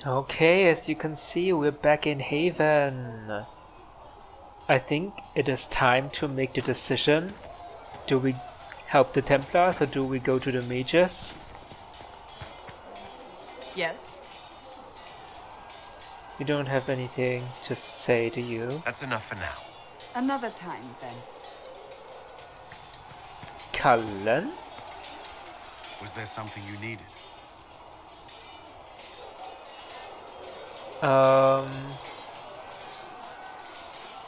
Okay, as you can see, we're back in Haven. I think it is time to make the decision. Do we help the Templars or do we go to the Mages? Yes. You don't have anything to say, do you? That's enough for now. Another time, then. Cullen? Was there something you needed? Um...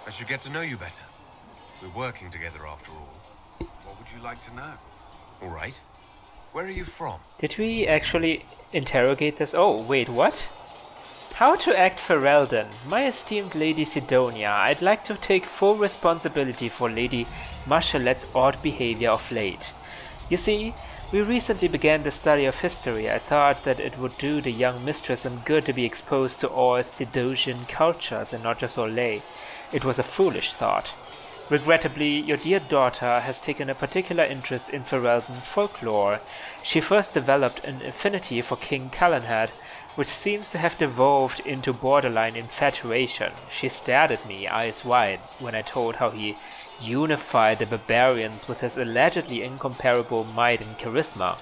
I should get to know you better. We're working together after all. What would you like to know? All right. Where are you from? Did we actually interrogate this? Oh, wait, what? How to act Ferelden. My esteemed Lady Sidonia, I'd like to take full responsibility for Lady Marchelette's odd behavior of late. You see, we recently began the study of history. I thought that it would do the young mistress some good to be exposed to all Thedosian cultures and not just Orlais. It was a foolish thought. Regrettably, your dear daughter has taken a particular interest in Ferelden folklore. She first developed an affinity for King Calenhad, which seems to have devolved into borderline infatuation. She stared at me, eyes wide, when I told how he unified the barbarians with his allegedly incomparable might and charisma.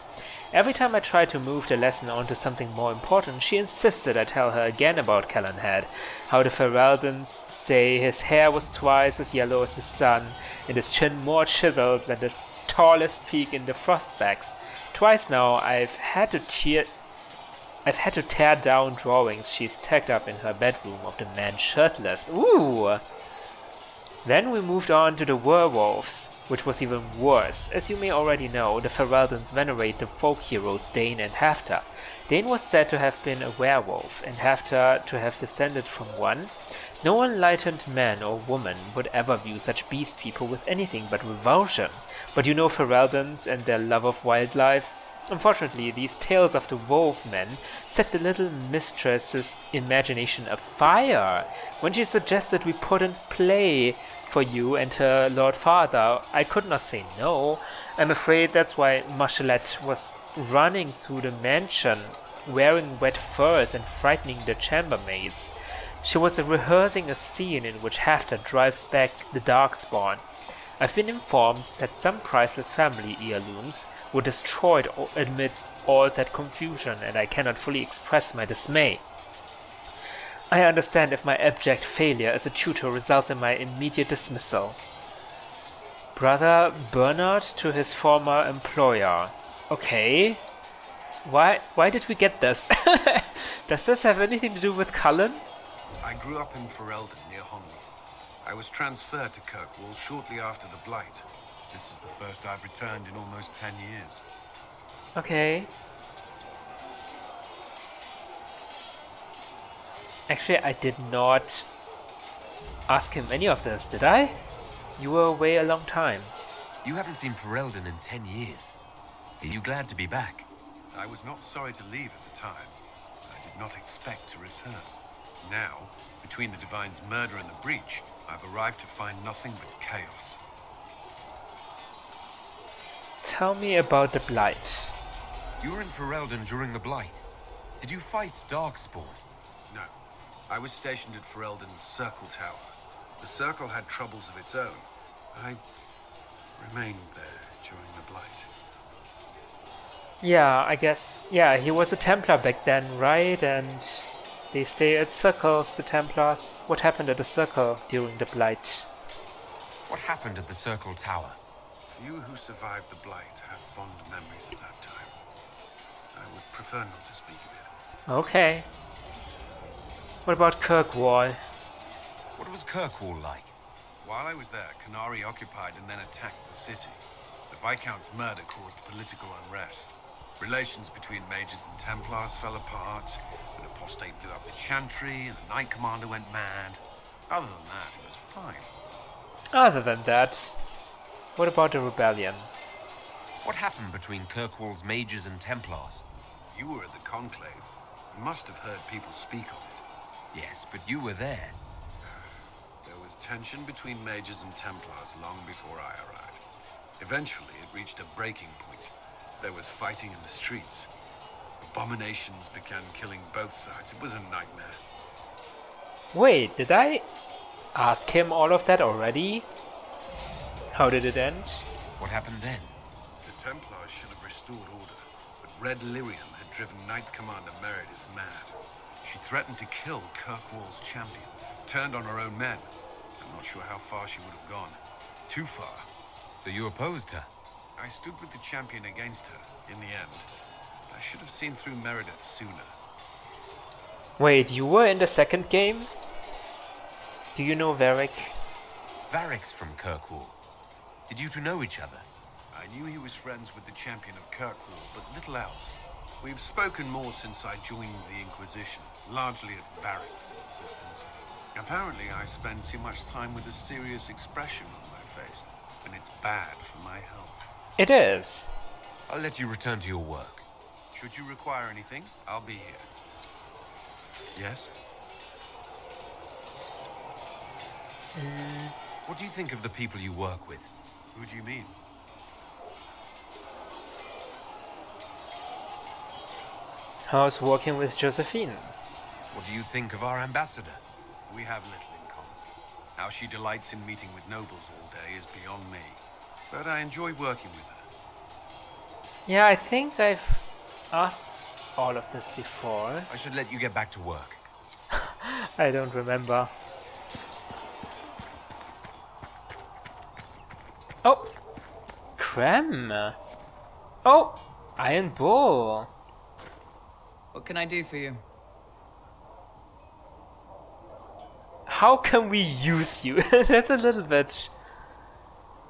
Every time I tried to move the lesson onto something more important, she insisted I tell her again about Calenhad, how the Feraldans say his hair was twice as yellow as the sun, and his chin more chiseled than the tallest peak in the Frostbacks. Twice now I've had to tear down drawings she's tacked up in her bedroom of the man shirtless. Ooh! Then we moved on to the werewolves, which was even worse. As you may already know, the Feraldans venerate the folk heroes Dane and Haftar. Dane was said to have been a werewolf, and Haftar to have descended from one. No enlightened man or woman would ever view such beast people with anything but revulsion. But you know Feraldans and their love of wildlife? Unfortunately, these tales of the wolf men set the little mistress's imagination afire. When she suggested we put in play for you and her Lord Father, I could not say no. I'm afraid that's why Marchelette was running through the mansion, wearing wet furs and frightening the chambermaids. She was rehearsing a scene in which Haftar drives back the Darkspawn. I've been informed that some priceless family heirlooms were destroyed amidst all that confusion, and I cannot fully express my dismay. I understand if my abject failure as a tutor results in my immediate dismissal. Brother Bernard to his former employer. Okay. Why did we get this? Does this have anything to do with Cullen? I grew up in Ferelden near Honley. I was transferred to Kirkwall shortly after the Blight. This is the first I've returned in almost 10 years. Okay. Actually, I did not ask him any of this, did I? You were away a long time. You haven't seen Ferelden in 10 years. Are you glad to be back? I was not sorry to leave at the time. I did not expect to return. Now, between the Divine's murder and the breach, I've arrived to find nothing but chaos. Tell me about the Blight. You were in Ferelden during the Blight. Did you fight Darkspawn? No. I was stationed at Ferelden's Circle Tower. The Circle had troubles of its own. I remained there during the Blight. Yeah, I guess. Yeah, he was a Templar back then, right? And they stay at Circles, the Templars. What happened at the Circle during the Blight? What happened at the Circle Tower? Few who survived the Blight have fond memories of that time. I would prefer not to speak of it. Okay. What about Kirkwall? What was Kirkwall like? While I was there, Canary occupied and then attacked the city. The Viscount's murder caused political unrest. Relations between Mages and Templars fell apart. An apostate blew up the Chantry, and the Knight Commander went mad. Other than that, it was fine. Other than that, what about the rebellion? What happened between Kirkwall's Mages and Templars? You were at the Conclave. You must have heard people speak of it. Yes, but you were there. There was tension between Mages and Templars long before I arrived. Eventually, it reached a breaking point. There was fighting in the streets. Abominations began killing both sides. It was a nightmare. Wait, did I ask him all of that already? How did it end? What happened then? The Templars should have restored order, but Red Lyrium had driven Knight Commander Meredith mad. She threatened to kill Kirkwall's champion, turned on her own men. I'm not sure how far she would have gone. Too far. So you opposed her? I stood with the champion against her, in the end. I should have seen through Meredith sooner. Wait, you were in the second game? Do you know Varric? Varric's from Kirkwall. Did you two know each other? I knew he was friends with the champion of Kirkwall, but little else. We've spoken more since I joined the Inquisition, largely at Varric's insistence. Apparently I spend too much time with a serious expression on my face, and it's bad for my health. It is. I'll let you return to your work. Should you require anything, I'll be here. Yes? What do you think of the people you work with? Who do you mean? How's working with Josephine? What do you think of our ambassador? We have little in common. How she delights in meeting with nobles all day is beyond me. But I enjoy working with her. Yeah, I think I've asked all of this before. I should let you get back to work. I don't remember. Oh! Creme! Oh! Iron Bull! What can I do for you? How can we use you? That's a little bit...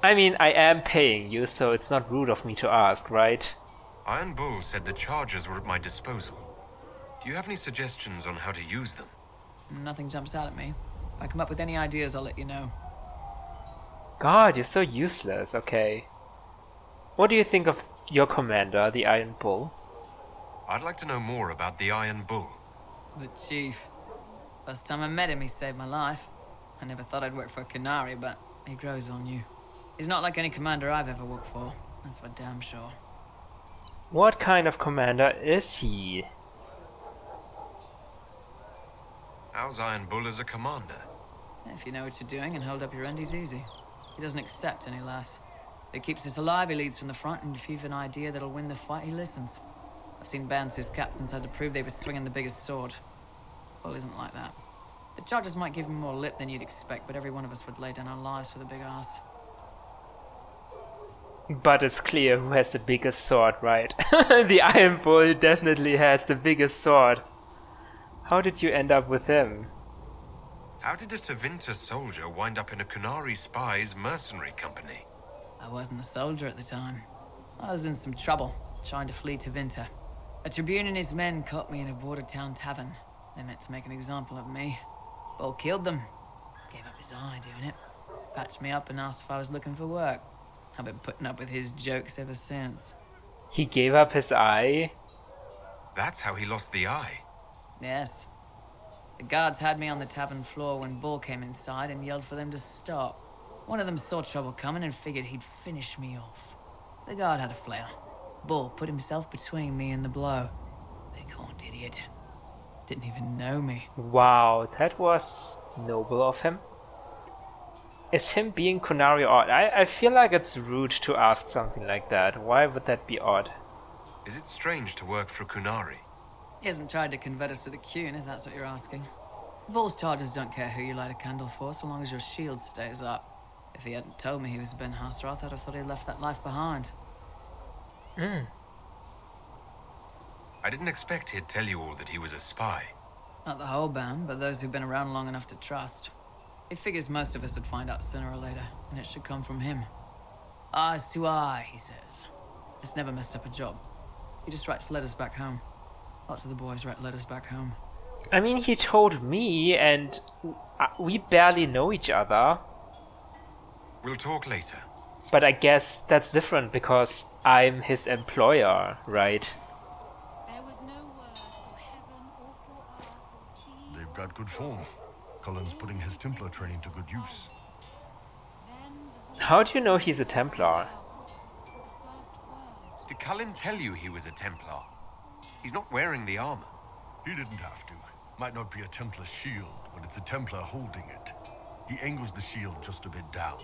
I mean, I am paying you, so it's not rude of me to ask, right? Iron Bull said the charges were at my disposal. Do you have any suggestions on how to use them? Nothing jumps out at me. If I come up with any ideas, I'll let you know. God, you're so useless, okay. What do you think of your commander, the Iron Bull? I'd like to know more about the Iron Bull. The chief. First time I met him, he saved my life. I never thought I'd work for a Canary, but he grows on you. He's not like any commander I've ever worked for. That's for damn sure. What kind of commander is he? How's Iron Bull as a commander? If you know what you're doing and hold up your end, he's easy. He doesn't accept any less. If he keeps us alive, he leads from the front, and if you've an idea that'll win the fight, he listens. I've seen bands whose captains had to prove they were swinging the biggest sword. Bull isn't like that. The charges might give him more lip than you'd expect, but every one of us would lay down our lives for the big ass. But it's clear who has the biggest sword, right? The Iron Bull definitely has the biggest sword. How did you end up with him? How did a Tevinter soldier wind up in a Canary spy's mercenary company? I wasn't a soldier at the time. I was in some trouble, trying to flee to Winter. A tribune and his men caught me in a border town tavern. They meant to make an example of me. Bull killed them. Gave up his eye doing it. Patched me up and asked if I was looking for work. I've been putting up with his jokes ever since. He gave up his eye? That's how he lost the eye. Yes. The guards had me on the tavern floor when Bull came inside and yelled for them to stop. One of them saw trouble coming and figured he'd finish me off. The guard had a flare. Bull put himself between me and the blow. Big horned idiot. Didn't even know me. Wow, that was noble of him. Is him being Kunari odd? I feel like it's rude to ask something like that. Why would that be odd? Is it strange to work for Kunari? He hasn't tried to convert us to the Qun, if that's what you're asking. Bull's charges don't care who you light a candle for, so long as your shield stays up. If he hadn't told me he was Ben Hasroth, I'd have thought he'd left that life behind. I didn't expect he'd tell you all that he was a spy. Not the whole band, but those who've been around long enough to trust. He figures most of us would find out sooner or later, and it should come from him. Eyes to eye, he says. It's never messed up a job. He just writes letters back home. Lots of the boys write letters back home. I mean, he told me, and we barely know each other. We'll talk later. But I guess that's different because I'm his employer, right? There was no word for heaven or for earth or sea. They've got good form. Cullen's putting his Templar training to good use. How do you know he's a Templar? Did Cullen tell you he was a Templar? He's not wearing the armor. He didn't have to. Might not be a Templar shield, but it's a Templar holding it. He angles the shield just a bit down.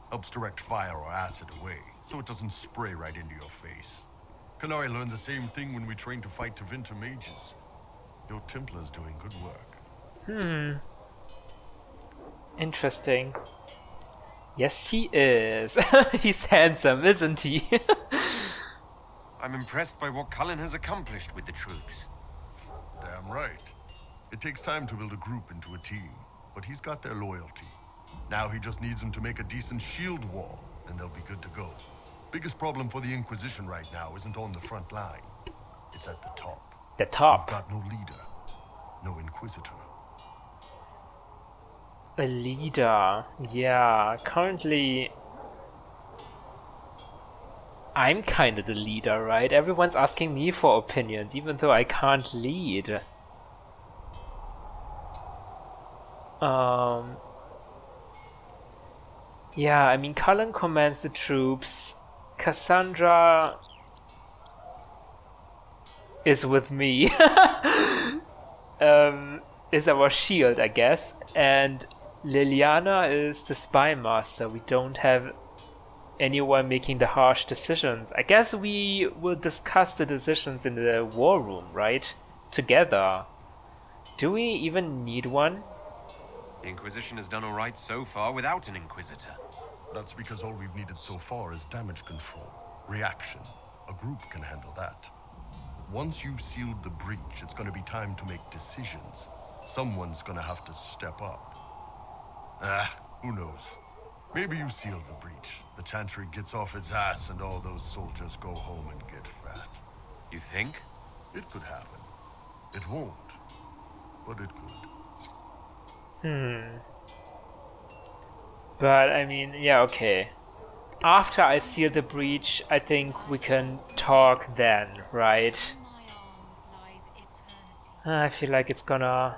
Helps direct fire or acid away, so it doesn't spray right into your face. Canary learned the same thing when we trained to fight Tevinter mages. Your Templar's doing good work. Interesting. Yes, he is. He's handsome, isn't he? I'm impressed by what Cullen has accomplished with the troops. Damn right. It takes time to build a group into a team, but he's got their loyalty. Now he just needs them to make a decent shield wall, and they'll be good to go. Biggest problem for the Inquisition right now isn't on the front line. It's at the top. The top. We've got no leader, no Inquisitor. A leader. Yeah, currently I'm kind of the leader, right? Everyone's asking me for opinions, even though I can't lead. Yeah, I mean, Cullen commands the troops. Cassandra is with me. Is our shield, I guess. And Liliana is the spy master. We don't have anyone making the harsh decisions. I guess we will discuss the decisions in the war room, right? Together. Do we even need one? The Inquisition has done all right so far without an Inquisitor. That's because all we've needed so far is damage control, reaction. A group can handle that. Once you've sealed the breach, it's going to be time to make decisions. Someone's going to have to step up. Who knows? Maybe you sealed the breach. The Chantry gets off its ass and all those soldiers go home and get fat. You think? It could happen. It won't, but it could. But, I mean, yeah, okay. After I seal the breach, I think we can talk then, right? In my arms lies eternity. I feel like it's gonna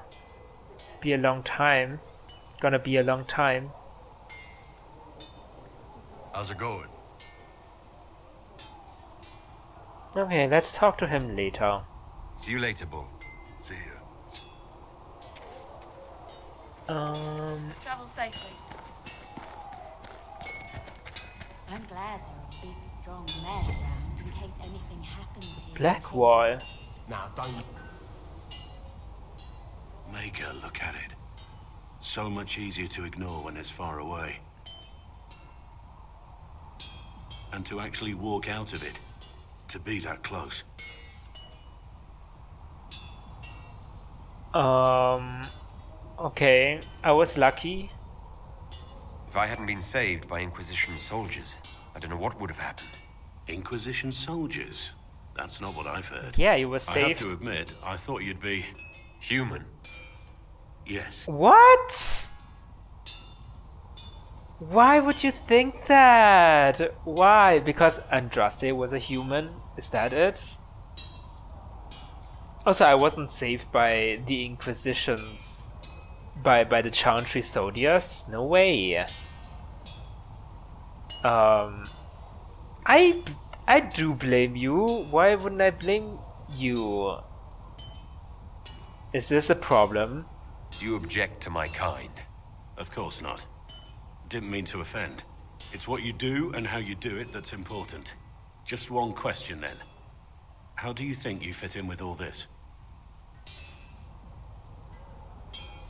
be a long time. How's it going? Okay, let's talk to him later. See you later, Bull. See ya. Travel safely. I'm glad there are big, strong men around in case anything happens here. Blackwall. Now, don't make her look at it. So much easier to ignore when it's far away. And to actually walk out of it. To be that close. Okay, I was lucky. If I hadn't been saved by Inquisition soldiers, I don't know what would have happened. Inquisition soldiers? That's not what I've heard. Yeah, you were I have saved. to admit, I thought you'd be... Human. Yes. What? Why would you think that? Why? Because Andraste was a human? Is that it? Also, I wasn't saved by the Inquisitions, by the Chantry soldiers. No way. I do blame you. Why wouldn't I blame you? Is this a problem? Do you object to my kind? Of course not. Didn't mean to offend. It's what you do and how you do it that's important. Just one question then. How do you think you fit in with all this?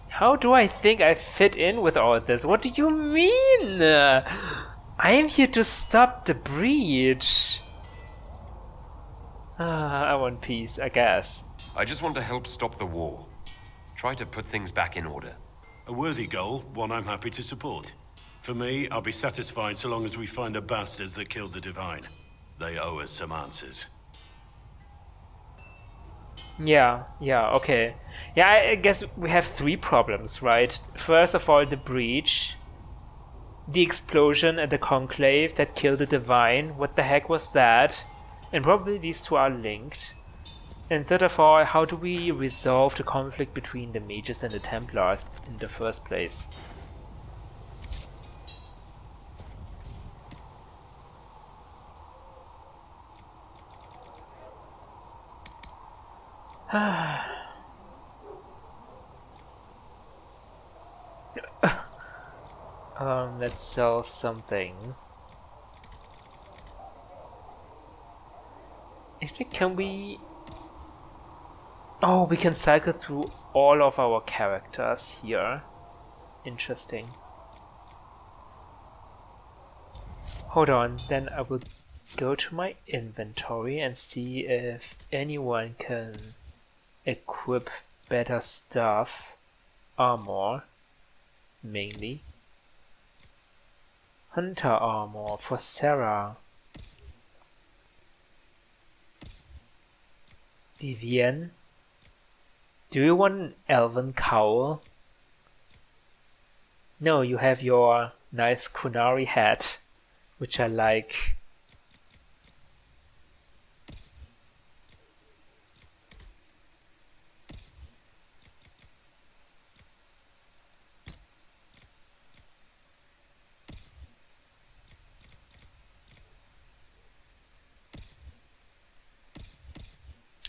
How do I think I fit in with all this? What do you mean? I am here to stop the breach. I want peace, I guess. I just want to help stop the war. Try to put things back in order. A worthy goal, one I'm happy to support. For me, I'll be satisfied so long as we find the bastards that killed the Divine. They owe us some answers. Yeah, okay. Yeah, I guess we have three problems, right? First of all, the breach. The explosion at the Conclave that killed the Divine. What the heck was that? And probably these two are linked. And third of all, how do we resolve the conflict between the Mages and the Templars in the first place? Let's sell something. Actually, can we... Oh, we can cycle through all of our characters here. Interesting. Hold on, then I will go to my inventory and see if anyone can equip better stuff. Armor, mainly. Hunter armor for Sarah. Vivienne, do you want an elven cowl? No, you have your nice Kunari hat, which I like.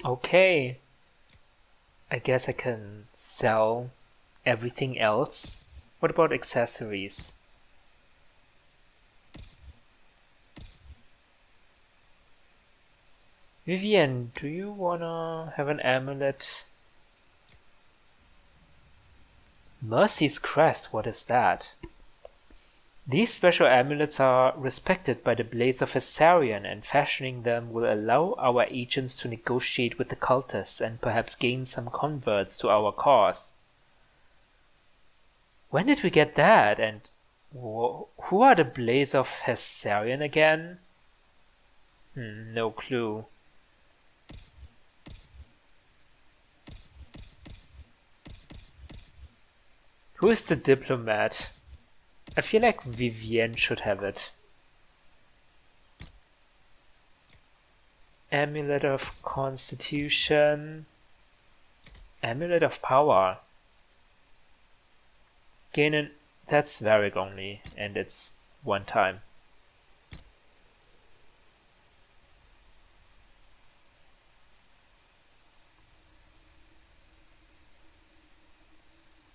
Okay, I guess I can sell everything else. What about accessories? Vivienne, do you wanna have an amulet? Mercy's Crest, what is that? These special amulets are respected by the Blades of Hessarian, and fashioning them will allow our agents to negotiate with the cultists and perhaps gain some converts to our cause. When did we get that? And who are the Blades of Hessarian again? No clue. Who is the diplomat? I feel like Vivienne should have it. Amulet of Constitution. Amulet of Power. Gain an... That's Varric only, and it's one time.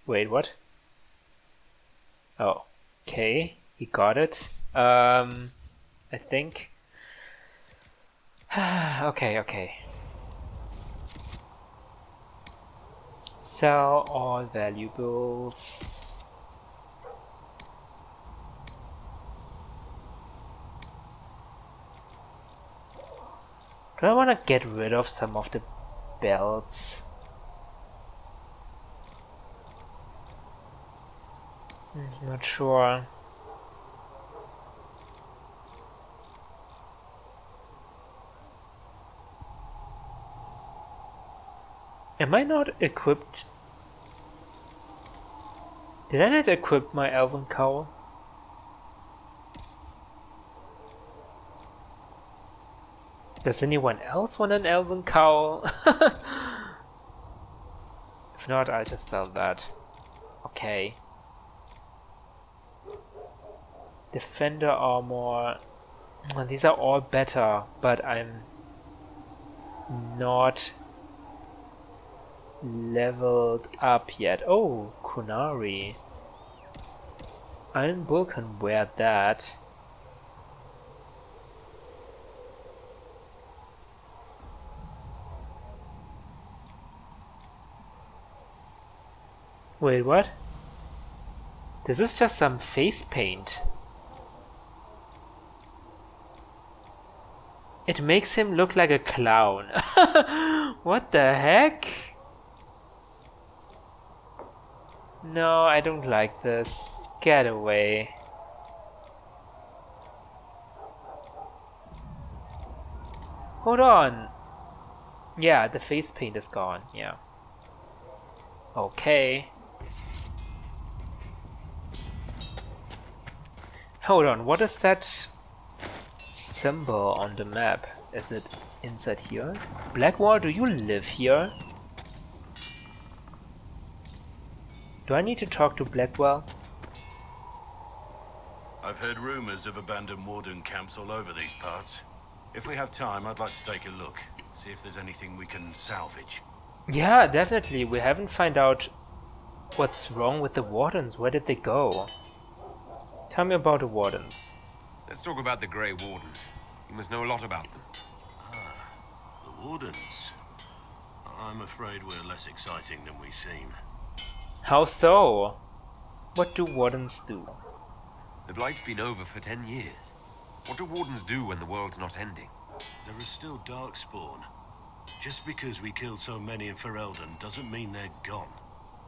Wait, what? Oh. Okay, he got it. I think. Okay. Sell all valuables. Do I want to get rid of some of the belts? Not sure. Am I not equipped? Did I not equip my elven cowl? Does anyone else want an elven cowl? If not, I'll just sell that. Okay. Defender armor. These are all better, but I'm not leveled up yet. Oh, Kunari. Iron Bull can wear that. Wait, what? This is just some face paint. It makes him look like a clown. What the heck? No, I don't like this. Get away. Hold on. Yeah, the face paint is gone. Yeah. Okay. Hold on, what is that symbol on the map? Is it inside here? Blackwall, do you live here? Do I need to talk to Blackwell? I've heard rumors of abandoned warden camps all over these parts. If we have time, I'd like to take a look, see if there's anything we can salvage. Yeah, definitely. We haven't found out what's wrong with the wardens. Where did they go? Tell me about the wardens. Let's talk about the Grey Wardens. You must know a lot about them. The Wardens. I'm afraid we're less exciting than we seem. How so? What do wardens do? The Blight's been over for 10 years. What do Wardens do when the world's not ending? There is still Darkspawn. Just because we killed so many in Ferelden doesn't mean they're gone.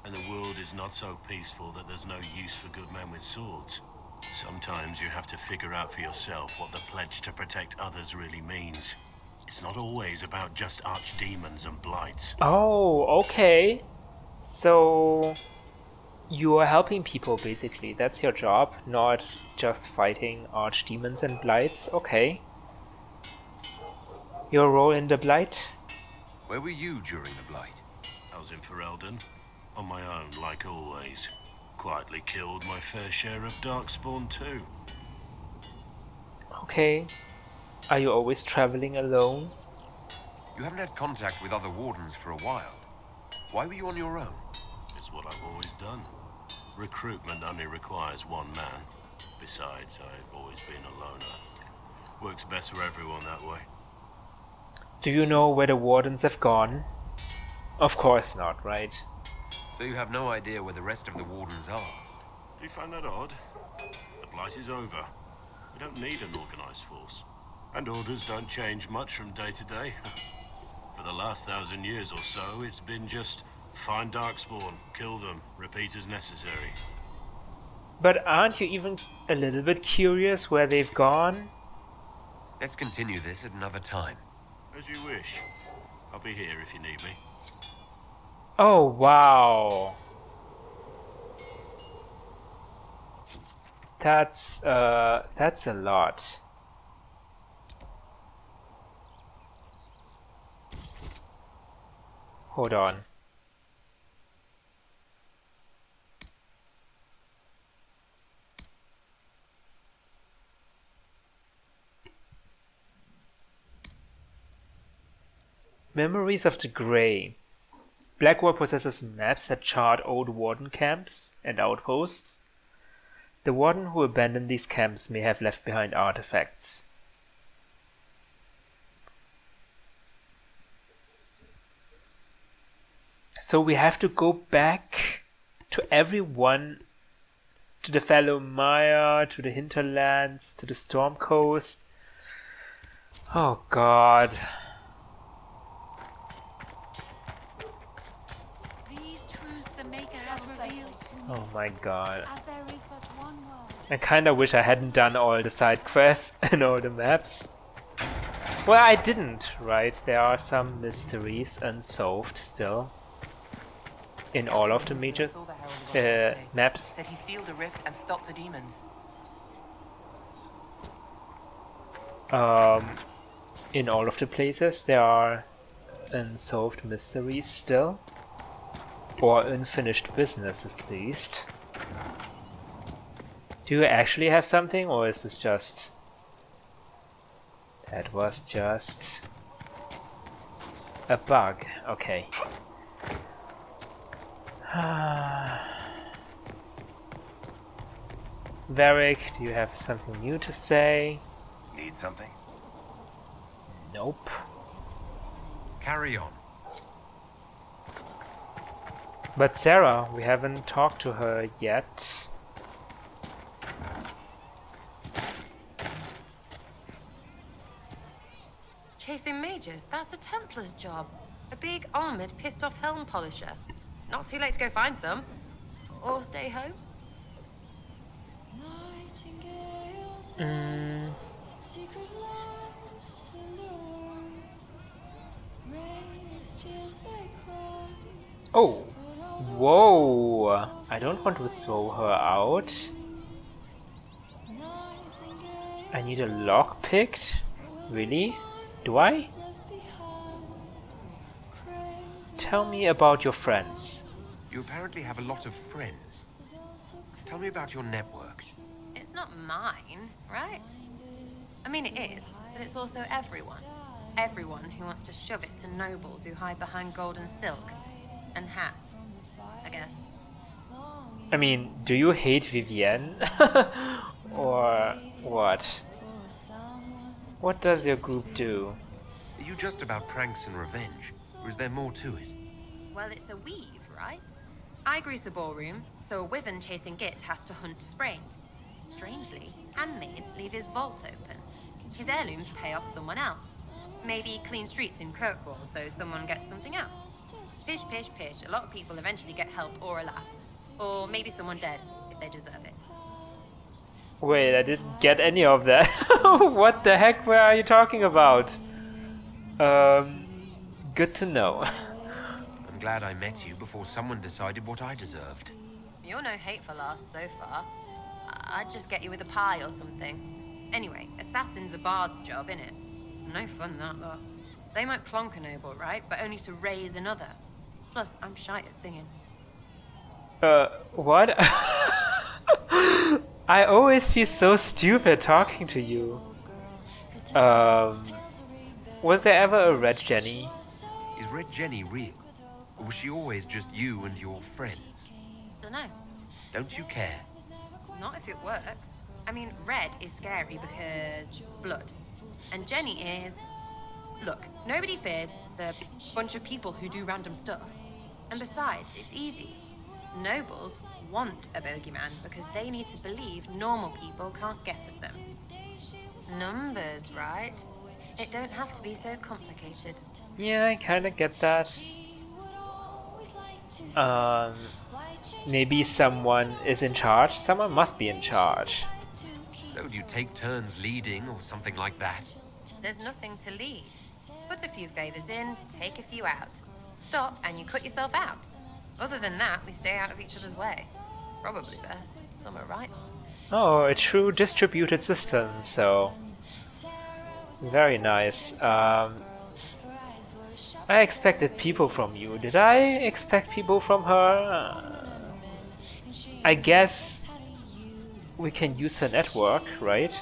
And the world is not so peaceful that there's no use for good men with swords. Sometimes you have to figure out for yourself what the pledge to protect others really means. It's not always about just archdemons and blights. Oh, okay. So you are helping people basically. That's your job, not just fighting archdemons and blights. Okay. Your role in the blight? Where were you during the Blight? I was in Ferelden, on my own like always. Quietly killed my fair share of Darkspawn too. Okay. Are you always traveling alone? You haven't had contact with other Wardens for a while. Why were you on your own? It's what I've always done. Recruitment only requires one man. Besides, I've always been a loner. Works best for everyone that way. Do you know where the wardens have gone? Of course not, right? So you have no idea where the rest of the Wardens are? Do you find that odd? The Blight is over. We don't need an organized force. And orders don't change much from day to day. For the last 1,000 years or so, it's been just find Darkspawn, kill them, repeat as necessary. But aren't you even a little bit curious where they've gone? Let's continue this at another time. As you wish. I'll be here if you need me. Oh, wow. That's a lot. Hold on. Memories of the Grey. Blackwall possesses maps that chart old warden camps and outposts. The warden who abandoned these camps may have left behind artifacts. So we have to go back to everyone, to the Fellow Maya, to the hinterlands, to the Storm Coast. Oh god. These truths the Maker has revealed to me. Oh my god. As there is but one world. I kinda wish I hadn't done all the side quests and all the maps. Well, I didn't, right? There are some mysteries unsolved still. In all of the mages, maps. Said he sealed a rift and stopped the demons. In all of the places there are unsolved mysteries still. Or unfinished business at least. Do you actually have something, or is this just... That was just... a bug. Okay. Varric, do you have something new to say? Need something? Nope. Carry on. But Sarah, we haven't talked to her yet. Chasing mages, that's a Templar's job. A big, armoured, pissed-off helm polisher. Not too late to go find some. Or stay home. Oh. Whoa. I don't want to throw her out. I need a lock picked? Really? Do I? Tell me about your friends. You apparently have a lot of friends. Tell me about your network. It's not mine, right? I mean, it is, but it's also everyone. everyone who wants to shove it to nobles who hide behind gold and silk. And hats, I guess. I mean, do you hate Vivienne? Or what? What does your group do? Are you just about pranks and revenge, or is there more to it? Well, it's a weave, right? I grease a ballroom, so a wyvern chasing Git has to hunt sprained. Strangely, handmaids leave his vault open. His heirlooms pay off someone else. Maybe clean streets in Kirkwall so someone gets something else. Pish, pish, pish. A lot of people eventually get help or a laugh. Or maybe someone dead, if they deserve it. Wait, I didn't get any of that. What the heck, where are you talking about? Good to know. I'm glad I met you before someone decided what I deserved. You're no hateful ass so far. I'd just get you with a pie or something. Anyway, assassin's a bard's job, innit? No fun, that lot. They might plonk a noble, right? But only to raise another. Plus, I'm shy at singing. What? I always feel so stupid talking to you. Was there ever a Red Jenny? Is Red Jenny real? Or was she always just you and your friends? Dunno. Don't you care? Not if it works. I mean, red is scary because blood. And Jenny is... Look, nobody fears the bunch of people who do random stuff. And besides, it's easy. Nobles want a bogeyman because they need to believe normal people can't get at them. Numbers, right? It don't have to be so complicated. Yeah, I kinda get that. Maybe someone is in charge? Someone must be in charge. So do you take turns leading or something like that? There's nothing to lead. Put a few favors in, take a few out. Stop and you cut yourself out. Other than that, we stay out of each other's way. Probably best. Some are right. Oh, a true distributed system, so... Very nice. I expected people from you. Did I expect people from her? I guess we can use her network, right?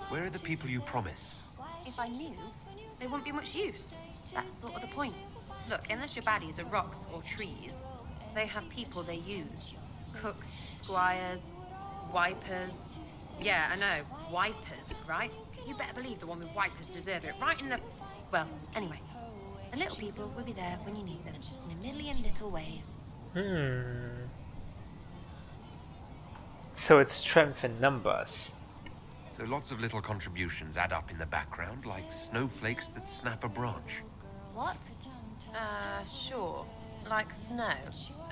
Where are the people you promised? If I knew, they wouldn't be much use. That's sort of the point. Look, unless your baddies are rocks or trees, they have people they use. Cooks, squires, wipers. Yeah, I know, wipers, right? You better believe the one with wipers deserve it, right in the... Well, anyway. The little people will be there when you need them, in a million little ways. So it's strength in numbers. So lots of little contributions add up in the background, like snowflakes that snap a branch. What? Sure. Like snow.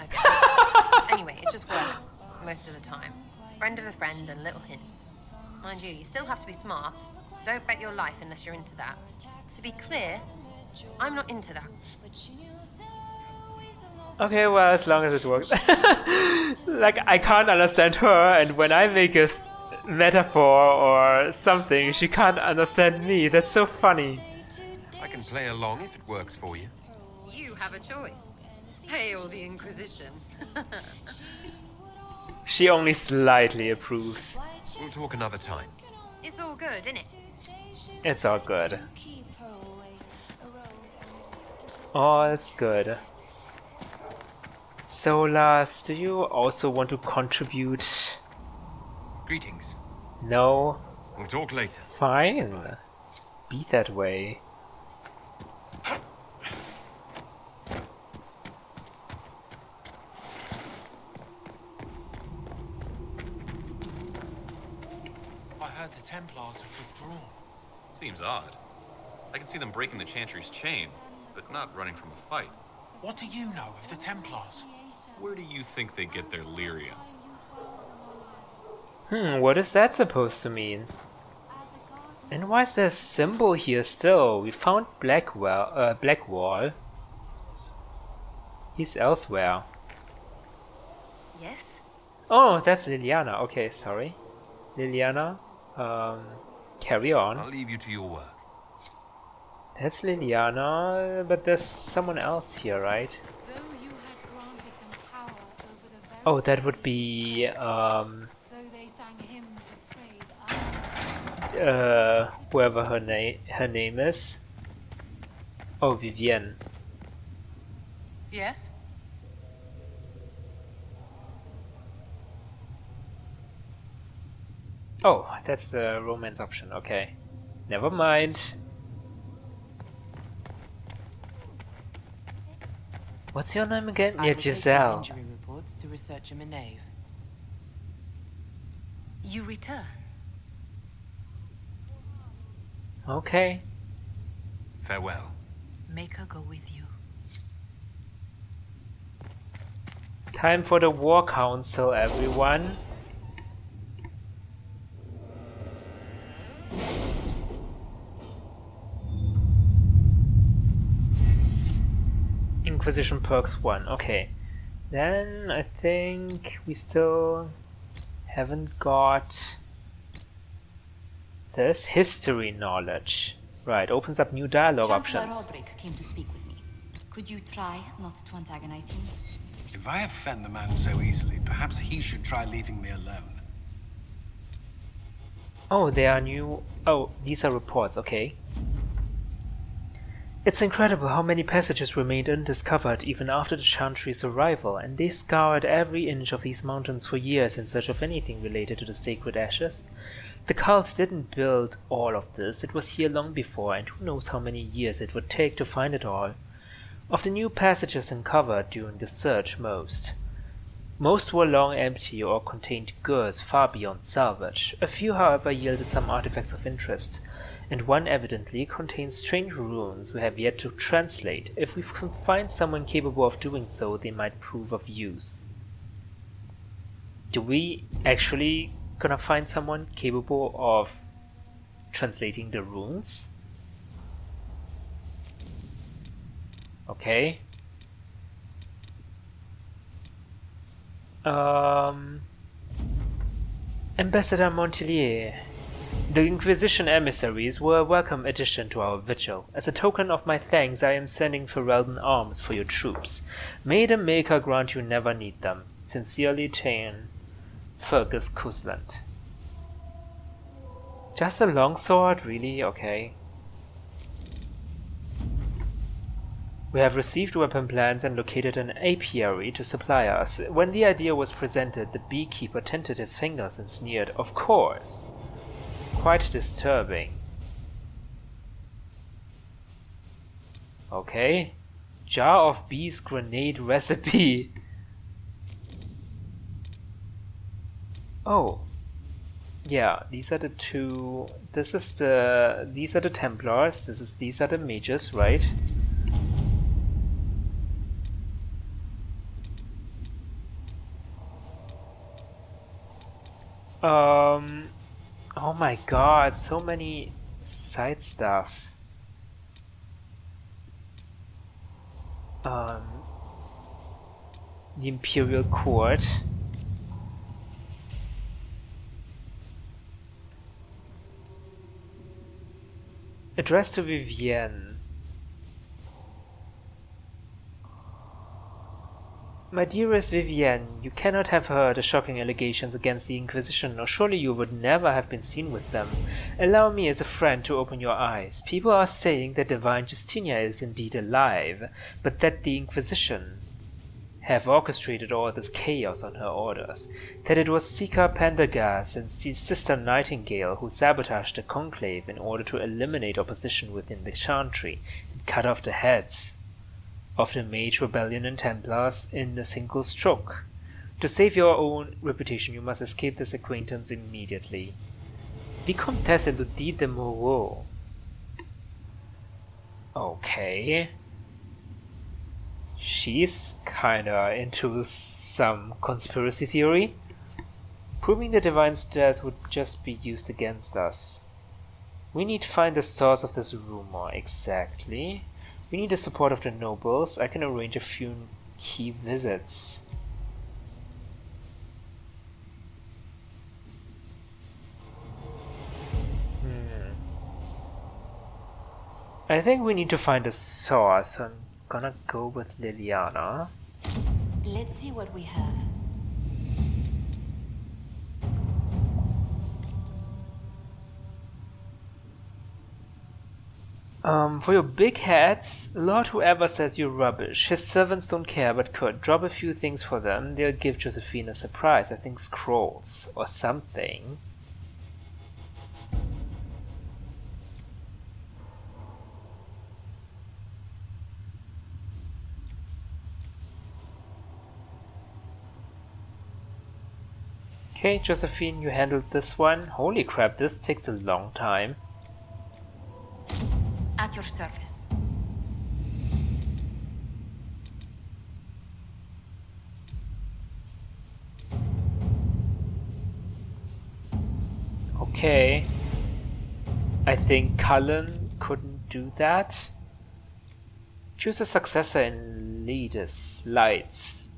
Okay. Anyway, it just works, most of the time. Friend of a friend and little hints. Mind you still have to be smart. Don't bet your life unless you're into that. To be clear, I'm not into that. Okay, well, as long as it works. Like, I can't understand her, and when I make a metaphor or something, she can't understand me. That's so funny. I can play along if it works for you. You have a choice. Hail the Inquisition. She only slightly approves. We'll talk another time. It's all good, innit? It's all good. All is good. So, Lars, do you also want to contribute? Greetings. No? We'll talk later. Fine. Be that way. I heard the Templars have withdrawn. Seems odd. I can see them breaking the Chantry's chain, but not running from a fight. What do you know of the Templars? Where do you think they get their lyrium? What is that supposed to mean? And why is there a symbol here still? We found Blackwall. He's elsewhere. Yes? Oh, that's Liliana. Okay, sorry. Liliana, carry on. I'll leave you to your work. That's Liliana, but there's someone else here, right? Though you had granted them power over the very Oh, that would be, though they sang hymns of praise, whoever her name is. Oh, Vivienne. Yes? Oh, that's the romance option. Okay. Never mind. What's your name again? I Yeah, will take these Giselle. injury reports to researcher Minave. You return. Okay. Farewell. Make her go with you. Time for the War Council, everyone. Inquisition perks 1. Okay. Then I think we still haven't got this history knowledge. Right, opens up new dialogue Chancellor options. Roderick came to speak with me. Could you try not to antagonize him? If I offend the man so easily, perhaps he should try leaving me alone. Oh, they are new. Oh, these are reports, okay. It's incredible how many passages remained undiscovered even after the Chantry's arrival, and they scoured every inch of these mountains for years in search of anything related to the sacred ashes. The cult didn't build all of this, it was here long before, and who knows how many years it would take to find it all. Of the new passages uncovered during the search, most were long empty or contained goods far beyond salvage. A few, however, yielded some artifacts of interest, and one evidently contains strange runes we have yet to translate. If we can find someone capable of doing so, they might prove of use. Do we actually gonna find someone capable of translating the runes? Okay. Ambassador Montelier. The Inquisition emissaries were a welcome addition to our vigil. As a token of my thanks, I am sending Ferelden arms for your troops. May the Maker grant you never need them. Sincerely, Tane, Fergus Cusland. Just a longsword? Really? Okay. We have received weapon plans and located an apiary to supply us. When the idea was presented, the beekeeper tinted his fingers and sneered, "Of course." Quite disturbing. Okay. Jar of bees grenade recipe. Oh. Yeah, these are the two. These are the Templars. These are the mages, right? Oh my god, so many side stuff. The Imperial Court. Addressed to Vivienne. My dearest Vivienne, you cannot have heard the shocking allegations against the Inquisition, or surely you would never have been seen with them. Allow me as a friend to open your eyes. People are saying that Divine Justinia is indeed alive, but that the Inquisition have orchestrated all this chaos on her orders. That it was Seeker Pendergast and Sister Nightingale who sabotaged the Conclave in order to eliminate opposition within the Chantry and cut off the heads of the Mage Rebellion and Templars in a single stroke. To save your own reputation, you must escape this acquaintance immediately. Vicomtesse Elodie de Moreau. Okay. She's kinda into some conspiracy theory. Proving the Divine's death would just be used against us. We need to find the source of this rumor, exactly. We need the support of the nobles. I can arrange a few key visits. I think we need to find a source, so I'm gonna go with Liliana. Let's see what we have. For your big heads, Lord whoever says you're rubbish. His servants don't care but could. Drop a few things for them, they'll give Josephine a surprise. I think scrolls or something. Okay, Josephine, you handled this one. Holy crap, this takes a long time. At your service. Okay. I think Cullen couldn't do that. Choose a successor in Leaders, Lights.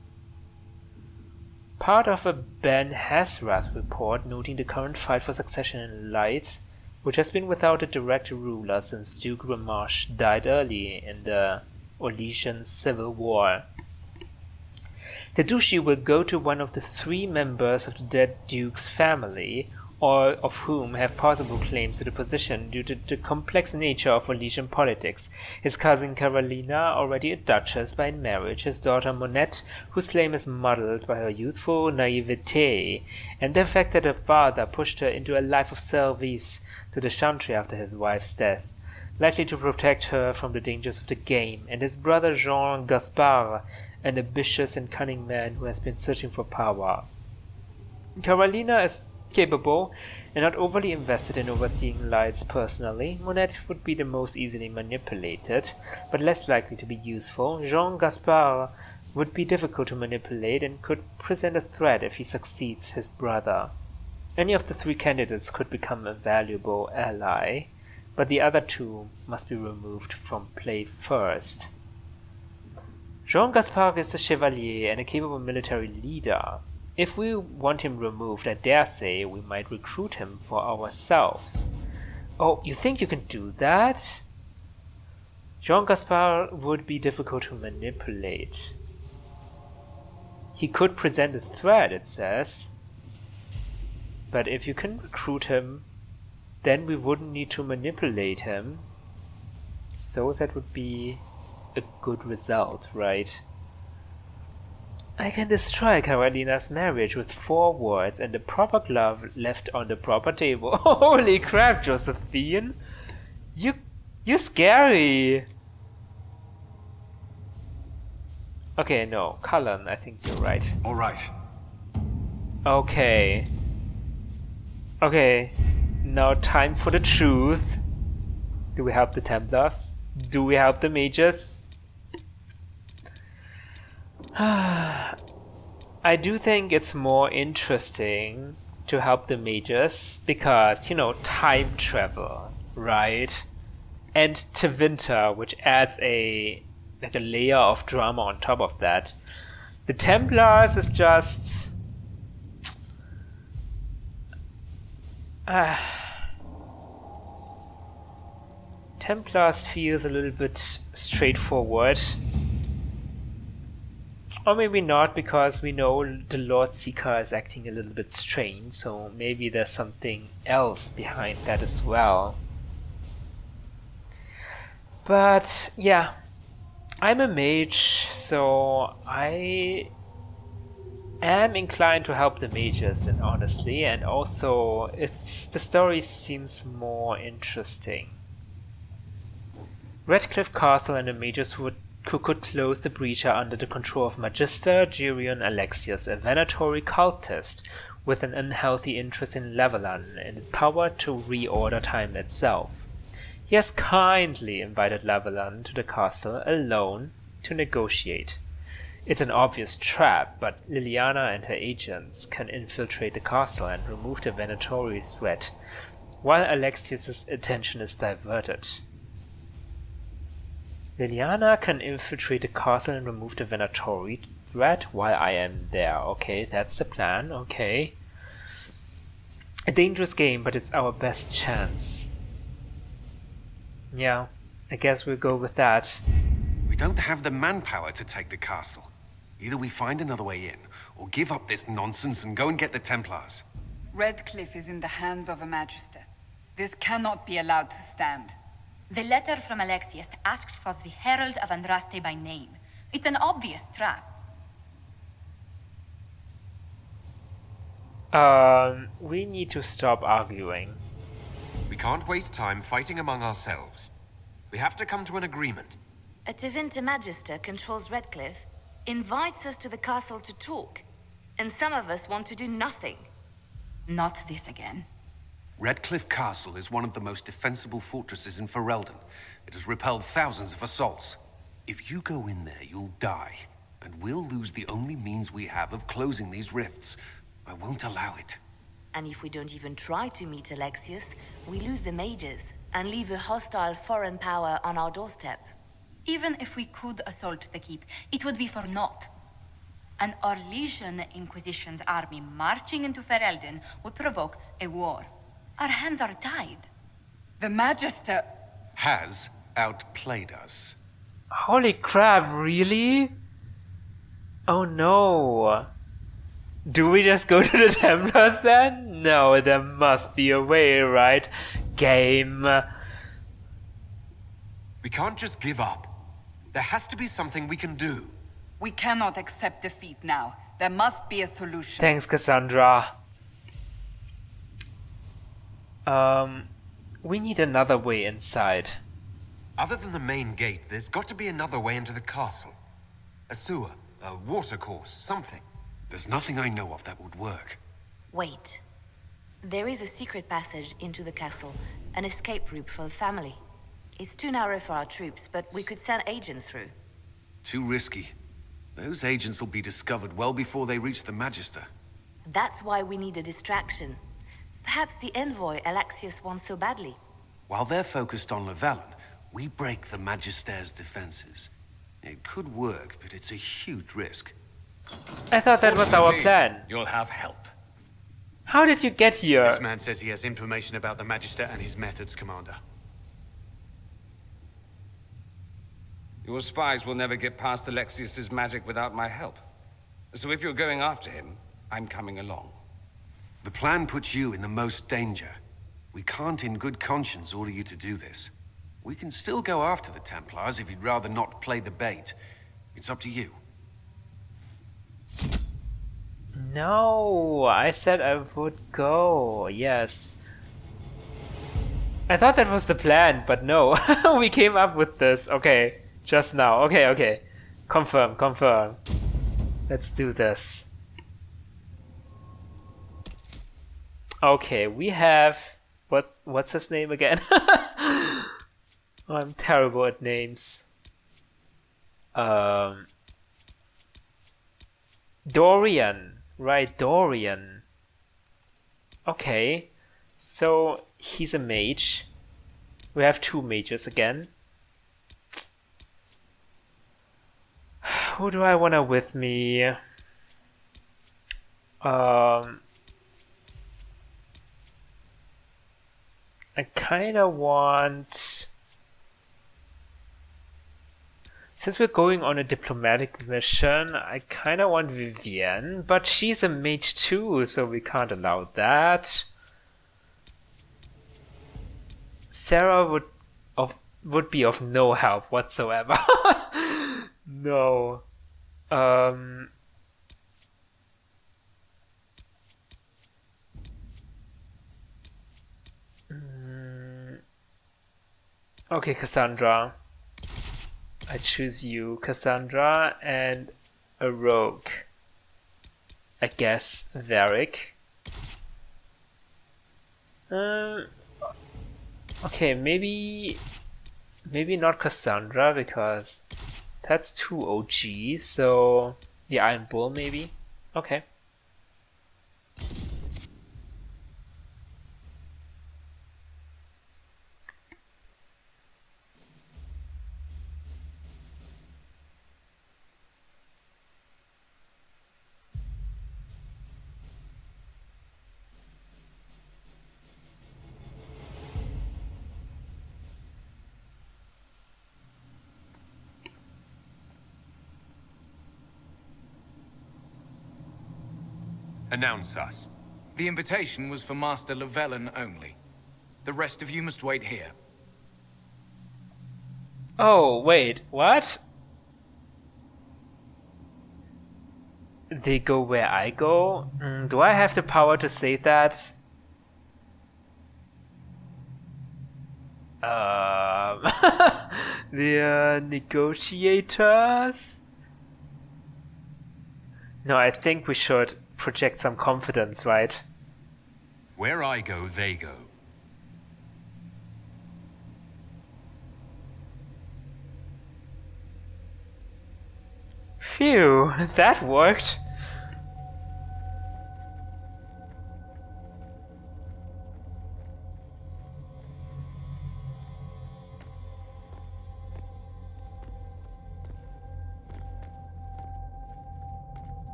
Part of a Ben Hasrath report noting the current fight for succession in Lights, which has been without a direct ruler since Duke Ramarsh died early in the Orlesian Civil War. The duchy will go to one of the 3 members of the dead Duke's family, all of whom have possible claims to the position due to the complex nature of Orlesian politics. His cousin Carolina, already a duchess by marriage, his daughter Monette, whose claim is muddled by her youthful naivete, and the fact that her father pushed her into a life of service to the Chantry after his wife's death, likely to protect her from the dangers of the game, and his brother Jean Gaspard, an ambitious and cunning man who has been searching for power. Carolina is capable and not overly invested in overseeing Lights personally. Monette would be the most easily manipulated, but less likely to be useful. Jean Gaspard would be difficult to manipulate and could present a threat if he succeeds his brother. Any of the 3 candidates could become a valuable ally, but the other 2 must be removed from play first. Jean Gaspard is a chevalier and a capable military leader. If we want him removed, I dare say we might recruit him for ourselves. Oh, you think you can do that? Jean Gaspard would be difficult to manipulate. He could present a threat, it says. But if you can recruit him, then we wouldn't need to manipulate him. So that would be a good result, right? I can destroy Carolina's marriage with 4 words and the proper glove left on the proper table. Holy crap, Josephine! You're scary! Okay, no, Cullen, I think you're right. Alright. Okay. Okay, now time for the truth. Do we help the Templars? Do we help the Mages? I do think it's more interesting to help the Mages because, you know, time travel, right? And Tevinter, which adds a layer of drama on top of that. The Templars is just... Templars feels a little bit straightforward. Or maybe not, because we know the Lord Seeker is acting a little bit strange, so maybe there's something else behind that as well. But yeah, I'm a mage, so I am inclined to help the mages, and honestly, and also the story seems more interesting. Redcliffe Castle and the mages who could close the breach are under the control of Magister Gerion Alexius, a venatory cultist with an unhealthy interest in Levelan and the power to reorder time itself. He has kindly invited Levelan to the castle alone to negotiate. It's an obvious trap, but Liliana and her agents can infiltrate the castle and remove the venatory threat, while Alexius's attention is diverted. Liliana can infiltrate the castle and remove the venatory threat while I am there. Okay, that's the plan, okay. A dangerous game, but it's our best chance. Yeah, I guess we'll go with that. We don't have the manpower to take the castle. Either we find another way in, or give up this nonsense and go and get the Templars. Redcliffe is in the hands of a Magister. This cannot be allowed to stand. The letter from Alexius asked for the Herald of Andraste by name. It's an obvious trap. We need to stop arguing. We can't waste time fighting among ourselves. We have to come to an agreement. A Tevinter Magister controls Redcliffe, invites us to the castle to talk, and some of us want to do nothing. Not this again. Redcliffe Castle is one of the most defensible fortresses in Ferelden. It has repelled thousands of assaults. If you go in there, you'll die, and we'll lose the only means we have of closing these rifts. I won't allow it. And if we don't even try to meet Alexius, we lose the mages, and leave a hostile foreign power on our doorstep. Even if we could assault the keep, it would be for naught. An Orlesian Inquisition's army marching into Ferelden would provoke a war. Our hands are tied. The Magister has outplayed us. Holy crap, really? Oh no. Do we just go to the Templars then? No, there must be a way, right? Game. We can't just give up. There has to be something we can do. We cannot accept defeat now. There must be a solution. Thanks, Cassandra. We need another way inside. Other than the main gate, there's got to be another way into the castle. A sewer, a water course, something. There's nothing I know of that would work. Wait. There is a secret passage into the castle, an escape route for the family. It's too narrow for our troops, but we could send agents through. Too risky. Those agents will be discovered well before they reach the Magister. That's why we need a distraction. Perhaps the envoy Alexius wants so badly. While they're focused on Llewellyn, we break the Magister's defenses. It could work, but it's a huge risk. I thought that was our plan. You'll have help. How did you get here? This man says he has information about the Magister and his methods, Commander. Your spies will never get past Alexius's magic without my help. So if you're going after him, I'm coming along. The plan puts you in the most danger. We can't in good conscience order you to do this. We can still go after the Templars if you'd rather not play the bait. It's up to you. No, I said I would go. Yes. I thought that was the plan, but no. We came up with this. Okay, just now. Okay. Confirm. Let's do this. Okay, we have... What's his name again? I'm terrible at names. Dorian. Right, Dorian. Okay, so he's a mage. We have two mages again. Who do I want to with me? I kinda want... Since we're going on a diplomatic mission, I kinda want Vivienne, but she's a mage too, so we can't allow that. Sarah would be of no help whatsoever. No. Okay, Cassandra. I choose you, Cassandra, and a rogue. I guess Varric. Okay, maybe not Cassandra because that's too OG. So the Iron Bull, maybe. Okay. Announce us. The invitation was for Master Llewellyn only. The rest of you must wait here. Oh, wait, what? They go where I go? Do I have the power to say that? The negotiators? No, I think we should project some confidence, right? Where I go, they go. Phew, that worked.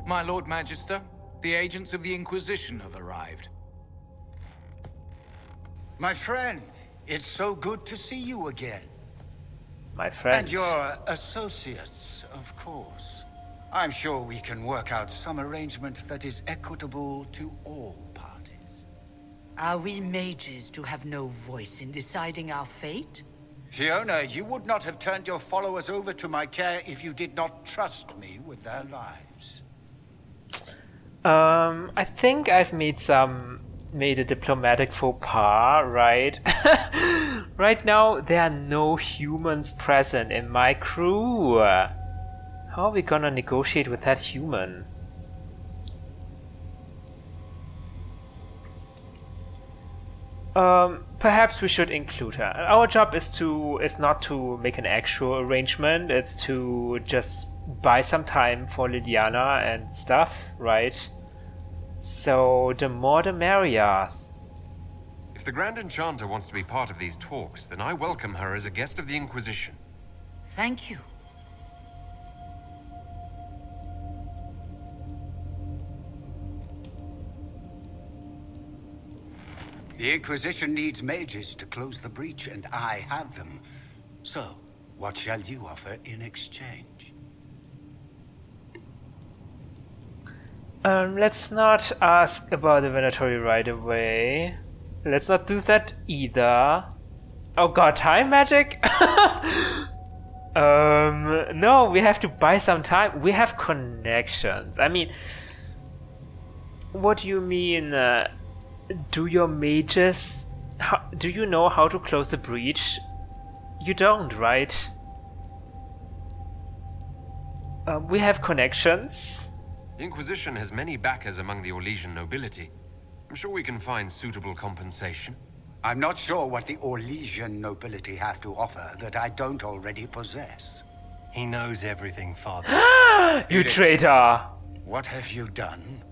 My Lord Magister, the agents of the Inquisition have arrived. My friend, it's so good to see you again. My friend. And your associates, of course. I'm sure we can work out some arrangement that is equitable to all parties. Are we mages to have no voice in deciding our fate? Fiona, you would not have turned your followers over to my care if you did not trust me with their lives. I think I've made a diplomatic faux pas, right? Right now, there are no humans present in my crew. How are we gonna negotiate with that human? Perhaps we should include her. Our job is not to make an actual arrangement, it's to just buy some time for Liliana and stuff, right? So the more the merrier. If the Grand Enchanter wants to be part of these talks, then I welcome her as a guest of the Inquisition. Thank you. The Inquisition needs mages to close the breach, and I have them. So, what shall you offer in exchange? Let's not ask about the Venatori right away. Let's not do that either. Oh god, time magic? No, we have to buy some time. We have connections. I mean, what do you mean? Do your mages... do you know how to close the breach? You don't, right? We have connections. The Inquisition has many backers among the Orlesian nobility. I'm sure we can find suitable compensation. I'm not sure what the Orlesian nobility have to offer that I don't already possess. He knows everything, Father. You traitor! What have you done?